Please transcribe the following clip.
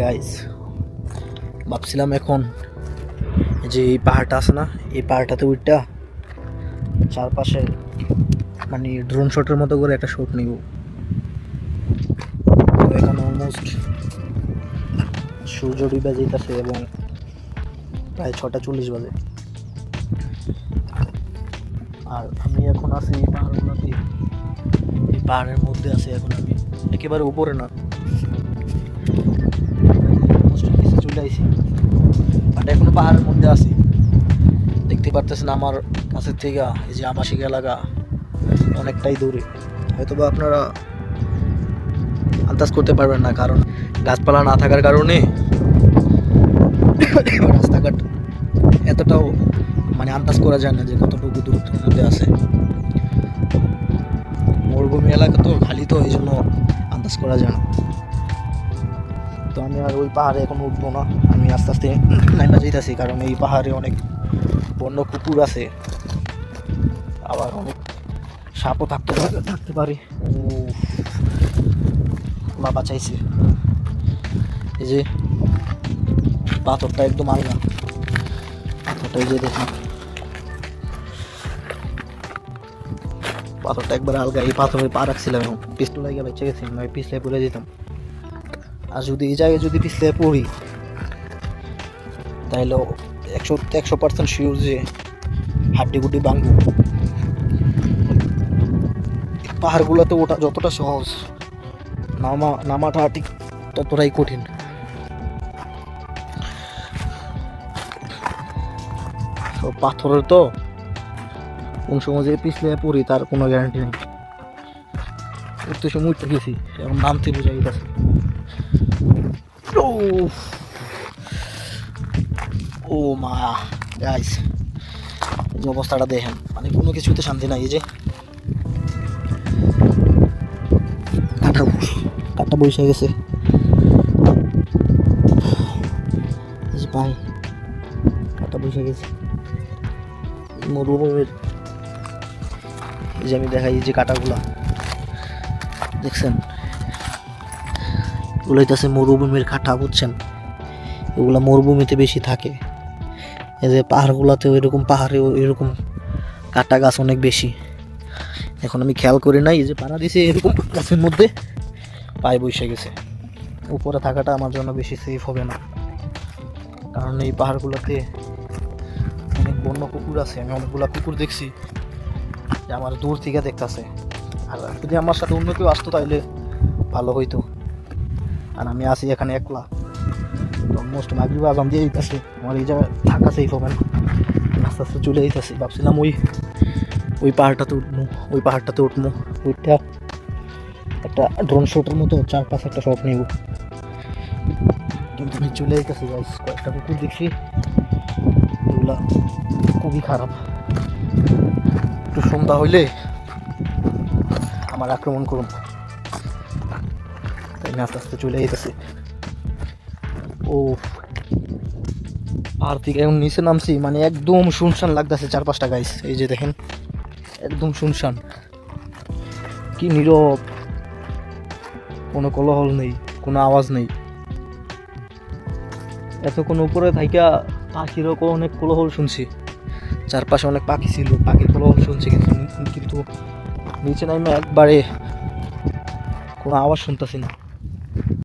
Guys, ভাবছিলাম এখন যে এই পাহাড়টা আছে না, এই পাহাড়টাতে উঠটা চারপাশে মানে ড্রোন শটের মতো করে একটা শট নিব। তো এখন অলমোস্ট সূর্য ডুবে যেতেছে এবং প্রায় 6:40 বাজে। আর আমি এখন আছি এই পাহাড়গুলোতে, এই পাহাড়ের মধ্যে আছি এখন আমি, একেবারে উপরে না, চলে আইছি, বাট এখনো পাহাড়ের মধ্যে আছি। দেখতে পারতেছেন আমার কাছের থেকে এই যে আবাসিক এলাকা অনেকটাই দূরে। হয়তো বা আপনারা আন্দাজ করতে পারবেন না, কারণ গাছপালা না থাকার কারণে রাস্তাঘাট এতটাও মানে আন্দাজ করা যায় না যে কতটুকু দূরত্বের মধ্যে আছে। মরুভূমি এলাকা তো, খালি তো, এই জন্য আন্দাজ করা যায় না। তো আমি আর ওই পাহাড়ে এখন উঠবো না, আমি আস্তে আস্তে নাইমা যাইতেছি, কারণ এই পাহাড়ে অনেক বন্য কুকুর আছে, আবার অনেক সাপও থাকতে পারে। মা বাঁচাইছে। এই যে পাথরটা একদম আলগা, পাথরটা এই যে দেখুন, পাথরটা একবার আলগা। এই পাথরে পা রাখছিলাম, এখন পিস্তল লাগে বেঁচে গেছি, আমি পিছলে পড়ে যেতাম। আর যদি এই জায়গায় যদি পিছলে পড়ি তাহলে 100% শিওর যে হাড্ডি গুড্ডি ভাঙবো। পাহাড়গুলোতে ওঠা যতটা সহজ, নামাটা ঠিক ততটাই কঠিন। সব পাথরের তো, কোন সময় যে পিছলে পড়ি তার কোনো গ্যারান্টি নেই। উঠতে সময় উঠতে গেছি, এখন নামতে বোঝা গেছে। ও মা গাইস, যে অবস্থাটা দেখেন, মানে কোনো কিছুতে শান্তি নাই। এই যে কাটা বসে গেছে, এই যে ভাই কাটা বসে গেছে মরুভূমির। এই যে আমি দেখাই, এই যে কাটাগুলা দেখছেন, এগুলো হইতেছে মরুভূমির কাটা, বুঝছেন? এগুলা মরুভূমিতে বেশি থাকে। এই যে পাহাড়গুলোতে ওইরকম, পাহাড়ে এরকম কাটা গাছ অনেক বেশি। এখন আমি খেয়াল করি নাই, এই যে পাড়া দিছে এরকম গাছের মধ্যে পায়ে বসে গেছে। উপরে থাকাটা আমার জন্য বেশি সেফ হবে না, কারণ এই পাহাড়গুলোতে অনেক বন্য কুকুর আছে। আমি অনেকগুলা কুকুর দেখছি যে আমার দূর থেকে দেখতেছে। আর যদি আমার সাথে অন্য কেউ আসতো তাহলে ভালো হইতো। আর আমি আসি এখানে একলা, অলমোস্ট মাগরিব আজান দিয়ে দিতেছে, আমার এই জায়গায় থাকা সেফ হবে না। আস্তে আস্তে চলে যেতেছি, ভাবছিলাম ওই পাহাড়টাতে উঠবো, ওই পাহাড়টাতে উঠবো, ওইটা একটা ড্রোন শটের মতো 4-5 একটা শট নেব, কিন্তু আমি চলে যেতেছি। গাইস, কয়েকটা কুকুর দেখছি, এগুলা খুবই খারাপ। একটু সন্ধ্যা হইলে আমার আক্রমণ করুন, তাই আমি আস্তে আস্তে চলে যেতেছি। ও পাহাড় থেকে এখন নিচে নামছি, মানে একদম শুনশান লাগতেছে চারপাশটা। গাইস, এই যে দেখেন, একদম শুনশান, কি নীরব, কোনো কোলাহল নেই, কোনো আওয়াজ নেই। এতক্ষণ উপরে থাইকা পাখিরও অনেক কোলাহল শুনছি, চারপাশে অনেক পাখি ছিল, পাখির কোলাহল শুনছি, কিন্তু নিচে নামে একবারে কোনো আওয়াজ শুনতেছি না।